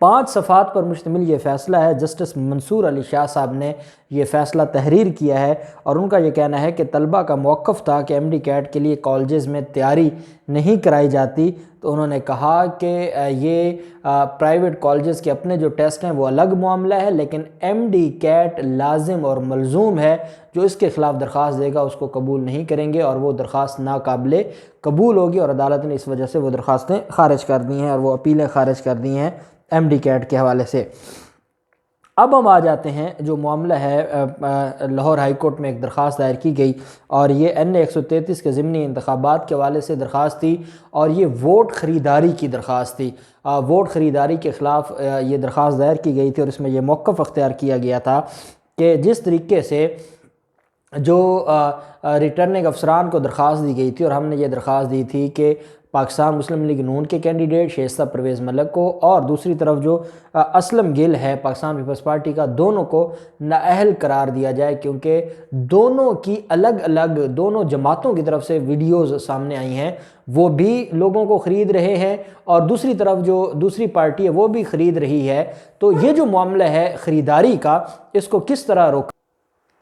5 صفحات پر مشتمل یہ فیصلہ ہے۔ جسٹس منصور علی شاہ صاحب نے یہ فیصلہ تحریر کیا ہے اور ان کا یہ کہنا ہے کہ طلبہ کا موقف تھا کہ ایم ڈی کیٹ کے لیے کالجز میں تیاری نہیں کرائی جاتی، تو انہوں نے کہا کہ یہ پرائیویٹ کالجز کے اپنے جو ٹیسٹ ہیں وہ الگ معاملہ ہے، لیکن ایم ڈی کیٹ لازم اور ملزوم ہے، جو اس کے خلاف درخواست دے گا اس کو قبول نہیں کریں گے اور وہ درخواست ناقابل قبول ہوگی، اور عدالت نے اس وجہ سے وہ درخواستیں خارج کر دی ہیں اور وہ اپیلیں خارج کر دی ہیں ایم ڈی کیٹ کے حوالے سے۔ اب ہم آ جاتے ہیں جو معاملہ ہے، لاہور ہائی کورٹ میں ایک درخواست دائر کی گئی اور یہ این 133 کے ضمنی انتخابات کے حوالے سے درخواست تھی، اور یہ ووٹ خریداری کی درخواست تھی۔ ووٹ خریداری کے خلاف یہ درخواست دائر کی گئی تھی اور اس میں یہ موقف اختیار کیا گیا تھا کہ جس طریقے سے جو ریٹرننگ افسران کو درخواست دی گئی تھی، اور ہم نے یہ درخواست دی تھی کہ پاکستان مسلم لیگ نون کے کینڈیڈیٹ شائستہ پرویز ملک کو اور دوسری طرف جو اسلم گل ہے پاکستان پیپلز پارٹی کا، دونوں کو نااہل قرار دیا جائے، کیونکہ دونوں کی الگ الگ دونوں جماعتوں کی طرف سے ویڈیوز سامنے آئی ہیں، وہ بھی لوگوں کو خرید رہے ہیں اور دوسری طرف جو دوسری پارٹی ہے وہ بھی خرید رہی ہے۔ تو یہ جو معاملہ ہے خریداری کا، اس کو کس طرح روکا؟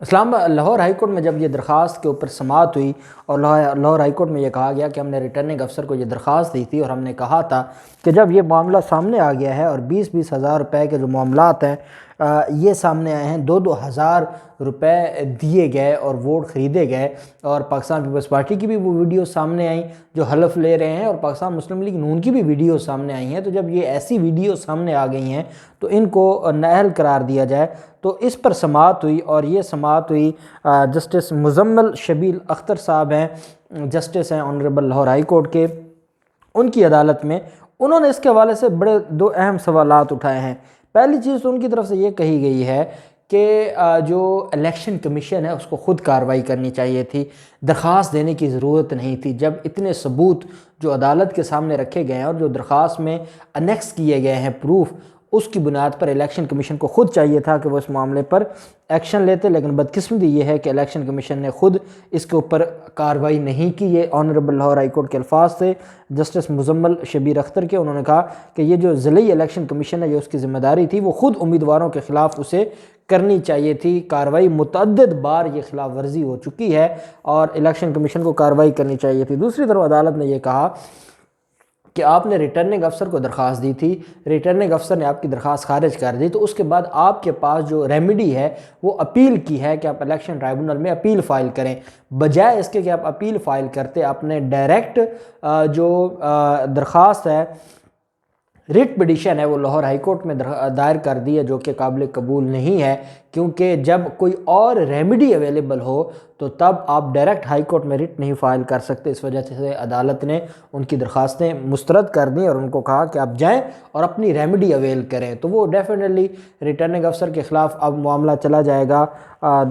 لاہور ہائی کورٹ میں جب یہ درخواست کے اوپر سماعت ہوئی اور لاہور ہائی کورٹ میں یہ کہا گیا کہ ہم نے ریٹرننگ افسر کو یہ درخواست دی تھی اور ہم نے کہا تھا کہ جب یہ معاملہ سامنے آ گیا ہے اور 20-20 ہزار روپے کے جو معاملات ہیں یہ سامنے آئے ہیں، 2-2 ہزار روپے دیے گئے اور ووٹ خریدے گئے، اور پاکستان پیپلز پارٹی کی بھی وہ ویڈیو سامنے آئیں جو حلف لے رہے ہیں اور پاکستان مسلم لیگ نون کی بھی ویڈیو سامنے آئی ہیں، تو جب یہ ایسی ویڈیو سامنے آ گئی ہیں تو ان کو نااہل قرار دیا جائے۔ تو اس پر سماعت ہوئی اور یہ سماعت ہوئی جسٹس مزمل شبیر اختر صاحب ہیں، جسٹس ہیں آنریبل لاہور ہائی کورٹ کے، ان کی عدالت میں۔ انہوں نے اس کے حوالے سے بڑے 2 اہم سوالات اٹھائے ہیں۔ پہلی چیز تو ان کی طرف سے یہ کہی گئی ہے کہ جو الیکشن کمیشن ہے اس کو خود کارروائی کرنی چاہیے تھی، درخواست دینے کی ضرورت نہیں تھی۔ جب اتنے ثبوت جو عدالت کے سامنے رکھے گئے ہیں اور جو درخواست میں انیکس کیے گئے ہیں پروف، اس کی بنیاد پر الیکشن کمیشن کو خود چاہیے تھا کہ وہ اس معاملے پر ایکشن لیتے، لیکن بدقسمتی یہ ہے کہ الیکشن کمیشن نے خود اس کے اوپر کارروائی نہیں کی۔ یہ آنریبل لاہور ہائی کورٹ کے الفاظ تھے جسٹس مزمل شبیر اختر کے۔ انہوں نے کہا کہ یہ جو ضلعی الیکشن کمیشن ہے یہ اس کی ذمہ داری تھی، وہ خود امیدواروں کے خلاف اسے کرنی چاہیے تھی۔ کارروائی متعدد بار یہ خلاف ورزی ہو چکی ہے اور الیکشن کمیشن کو کارروائی کرنی چاہیے تھی۔ دوسری طرف عدالت نے یہ کہا کہ آپ نے ریٹرننگ افسر کو درخواست دی تھی، ریٹرننگ افسر نے آپ کی درخواست خارج کر دی، تو اس کے بعد آپ کے پاس جو ریمیڈی ہے وہ اپیل کی ہے کہ آپ الیکشن ٹرائبونل میں اپیل فائل کریں۔ بجائے اس کے کہ آپ اپیل فائل کرتے، آپ نے ڈائریکٹ جو درخواست ہے، ریٹ پٹیشن ہے، وہ لاہور ہائی کورٹ میں دائر کر دی ہے، جو کہ قابل قبول نہیں ہے، کیونکہ جب کوئی اور ریمیڈی اویلیبل ہو تو تب آپ ڈائریکٹ ہائی کورٹ میں ریٹ نہیں فائل کر سکتے۔ اس وجہ سے عدالت نے ان کی درخواستیں مسترد کر دیں اور ان کو کہا کہ آپ جائیں اور اپنی ریمیڈی اویل کریں۔ تو وہ ڈیفینیٹلی ریٹرننگ افسر کے خلاف اب معاملہ چلا جائے گا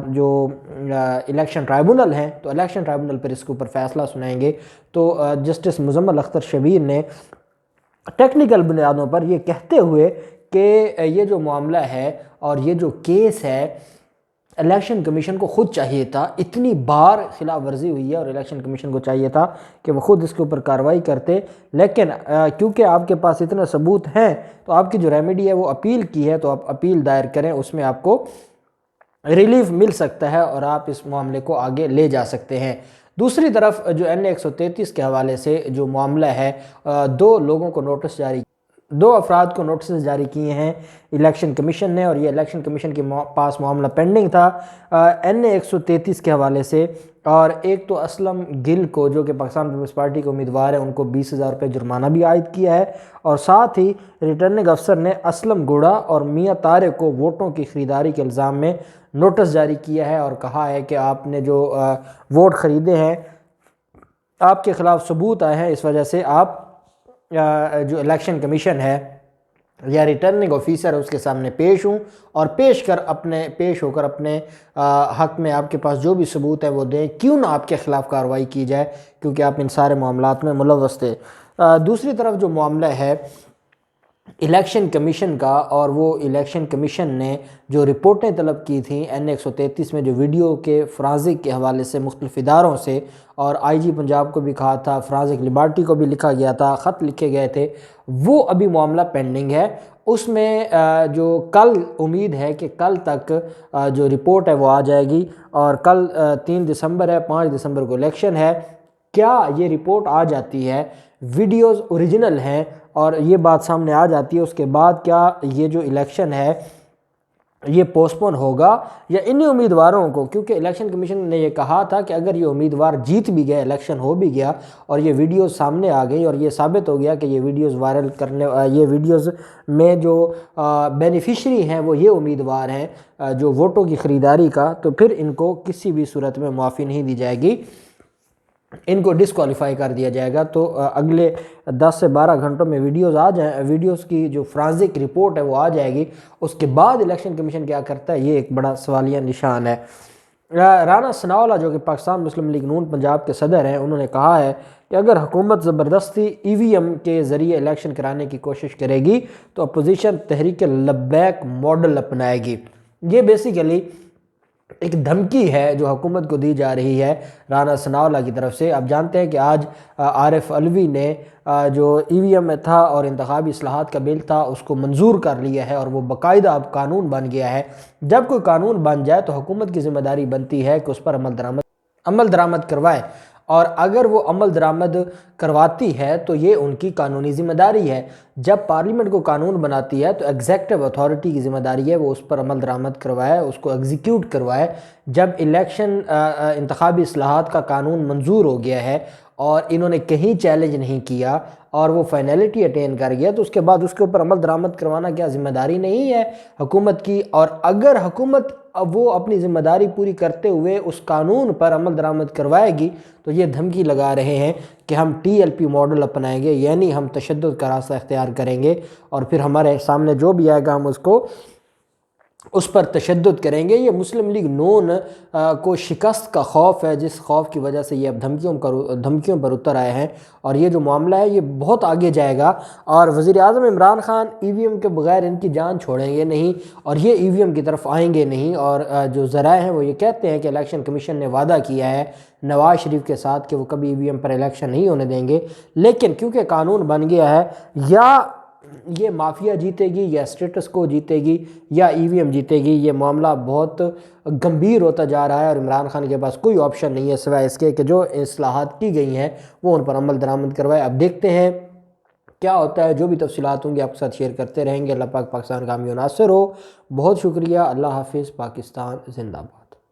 جو الیکشن ٹرائبونل ہیں، تو الیکشن ٹرائبونل پر اس کے اوپر فیصلہ سنائیں گے۔ تو جسٹس مزمل اختر شبیر نے ٹیکنیکل بنیادوں پر یہ کہتے ہوئے کہ یہ جو معاملہ ہے اور یہ جو کیس ہے، الیکشن کمیشن کو خود چاہیے تھا، اتنی بار خلاف ورزی ہوئی ہے اور الیکشن کمیشن کو چاہیے تھا کہ وہ خود اس کے اوپر کارروائی کرتے، لیکن کیونکہ آپ کے پاس اتنے ثبوت ہیں تو آپ کی جو ریمیڈی ہے وہ اپیل کی ہے، تو آپ اپیل دائر کریں، اس میں آپ کو ریلیف مل سکتا ہے اور آپ اس معاملے کو آگے لے جا سکتے ہیں۔ دوسری طرف جو این 133 کے حوالے سے جو معاملہ ہے، 2 لوگوں کو نوٹس جاری، 2 افراد کو نوٹسز جاری کیے ہیں الیکشن کمیشن نے، اور یہ الیکشن کمیشن کے پاس معاملہ پینڈنگ تھا این 133 کے حوالے سے، اور ایک تو اسلم گل کو جو کہ پاکستان پیپلز پارٹی کے امیدوار ہیں، ان کو 20,000 روپے جرمانہ بھی عائد کیا ہے، اور ساتھ ہی ریٹرننگ افسر نے اسلم گوڑا اور میاں طارق کو ووٹوں کی خریداری کے الزام میں نوٹس جاری کیا ہے اور کہا ہے کہ آپ نے جو ووٹ خریدے ہیں آپ کے خلاف ثبوت آئے ہیں، اس وجہ سے آپ جو الیکشن کمیشن ہے یا ریٹرننگ آفیسر ہے اس کے سامنے پیش ہوں اور پیش ہو کر اپنے حق میں آپ کے پاس جو بھی ثبوت ہے وہ دیں، کیوں نہ آپ کے خلاف کارروائی کی جائے، کیونکہ آپ ان سارے معاملات میں ملوث تھے۔ دوسری طرف جو معاملہ ہے الیکشن کمیشن کا، اور وہ الیکشن کمیشن نے جو رپورٹیں طلب کی تھیں این 133 میں، جو ویڈیو کے فرانزک کے حوالے سے مختلف اداروں سے، اور آئی جی پنجاب کو بھی کہا تھا، فرانزک لیبارٹی کو بھی لکھا گیا تھا، خط لکھے گئے تھے، وہ ابھی معاملہ پینڈنگ ہے اس میں جو کل امید ہے کہ کل تک جو رپورٹ ہے وہ آ جائے گی، اور کل 3 دسمبر ہے، 5 دسمبر کو الیکشن ہے۔ کیا یہ رپورٹ آ جاتی ہے، ویڈیوز اوریجنل ہیں اور یہ بات سامنے آ جاتی ہے، اس کے بعد کیا یہ جو الیکشن ہے یہ پوسٹ پون ہوگا یا انہی امیدواروں کو، کیونکہ الیکشن کمیشن نے یہ کہا تھا کہ اگر یہ امیدوار جیت بھی گئے، الیکشن ہو بھی گیا اور یہ ویڈیوز سامنے آ گئی اور یہ ثابت ہو گیا کہ یہ ویڈیوز وائرل کرنے، یہ ویڈیوز میں جو بینیفیشری ہیں وہ یہ امیدوار ہیں جو ووٹوں کی خریداری کا، تو پھر ان کو کسی بھی صورت میں معافی نہیں دی جائے گی، ان کو ڈسکوالیفائی کر دیا جائے گا۔ تو اگلے 10 سے 12 گھنٹوں میں ویڈیوز کی جو فرانزک رپورٹ ہے وہ آ جائے گی۔ اس کے بعد الیکشن کمیشن کیا کرتا ہے، یہ ایک بڑا سوالیہ نشان ہے۔ رانا ثناءاللہ جو کہ پاکستان مسلم لیگ نون پنجاب کے صدر ہیں، انہوں نے کہا ہے کہ اگر حکومت زبردستی EVM کے ذریعے الیکشن کرانے کی کوشش کرے گی تو اپوزیشن تحریک لبیک ماڈل اپنائے گی۔ یہ بیسیکلی ایک دھمکی ہے جو حکومت کو دی جا رہی ہے رانا ثناءاللہ کی طرف سے۔ آپ جانتے ہیں کہ آج عارف علوی نے جو EVM میں تھا اور انتخابی اصلاحات کا بل تھا اس کو منظور کر لیا ہے اور وہ باقاعدہ اب قانون بن گیا ہے۔ جب کوئی قانون بن جائے تو حکومت کی ذمہ داری بنتی ہے کہ اس پر عمل درآمد کروائے، اور اگر وہ عمل درآمد کرواتی ہے تو یہ ان کی قانونی ذمہ داری ہے۔ جب پارلیمنٹ کو قانون بناتی ہے تو ایگزیکٹو اتھارٹی کی ذمہ داری ہے وہ اس پر عمل درآمد کروائے، اس کو ایگزیکیوٹ کروائے۔ جب انتخابی اصلاحات کا قانون منظور ہو گیا ہے اور انہوں نے کہیں چیلنج نہیں کیا اور وہ فائنلٹی اٹین کر گیا، تو اس کے بعد اس کے اوپر عمل درآمد کروانا کیا ذمہ داری نہیں ہے حکومت کی؟ اور اگر حکومت وہ اپنی ذمہ داری پوری کرتے ہوئے اس قانون پر عمل درآمد کروائے گی تو یہ دھمکی لگا رہے ہیں کہ ہم TLP ماڈل اپنائیں گے، یعنی ہم تشدد کا راستہ اختیار کریں گے اور پھر ہمارے سامنے جو بھی آئے گا ہم اس پر تشدد کریں گے۔ یہ مسلم لیگ نون کو شکست کا خوف ہے، جس خوف کی وجہ سے یہ اب دھمکیوں پر اتر آئے ہیں، اور یہ جو معاملہ ہے یہ بہت آگے جائے گا، اور وزیر اعظم عمران خان EVM کے بغیر ان کی جان چھوڑیں گے نہیں اور یہ EVM کی طرف آئیں گے نہیں۔ اور جو ذرائع ہیں وہ یہ کہتے ہیں کہ الیکشن کمیشن نے وعدہ کیا ہے نواز شریف کے ساتھ کہ وہ کبھی EVM پر الیکشن نہیں ہونے دیں گے، لیکن کیونکہ قانون بن گیا ہے، یا یہ مافیا جیتے گی یا اسٹیٹس کو جیتے گی یا EVM جیتے گی۔ یہ معاملہ بہت گمبھیر ہوتا جا رہا ہے اور عمران خان کے پاس کوئی آپشن نہیں ہے سوائے اس کے کہ جو اصلاحات کی گئی ہیں وہ ان پر عمل درآمد کروائے۔ اب دیکھتے ہیں کیا ہوتا ہے، جو بھی تفصیلات ہوں گی آپ کے ساتھ شیئر کرتے رہیں گے۔ اللہ پاک پاکستان کامیاب و ناصر ہو۔ بہت شکریہ، اللہ حافظ، پاکستان زندہ باد۔